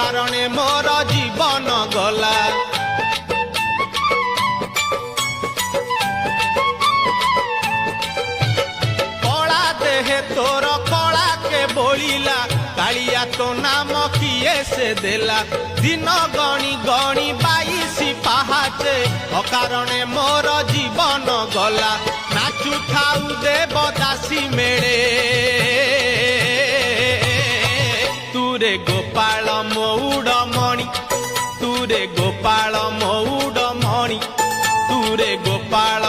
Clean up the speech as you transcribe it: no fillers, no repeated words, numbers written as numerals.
ଅକାରଣେ ମୋର ଜୀବନ ଗଲା। କଳା ଦେହେ ତୋର କଳା କେ ବୋଳିଲା, କାଳିଆ ତୋ ନାମ କିଏ ସେ ଦେଲା। ଦିନ ଗଣି ଗଣି 22 ପାହାଚେ, ଅକାରଣେ ମୋର ଜୀବନ ଗଲା। ନାଚୁଥାଉ ଦେବଦାସୀ ମେଳେ, ତୁରେ ଗୋପାଳ ମଉଡ଼ମଣି, ତୁରେ ଗୋପାଳ ମଉଡ଼ମଣି, ତୁରେ ଗୋପାଳ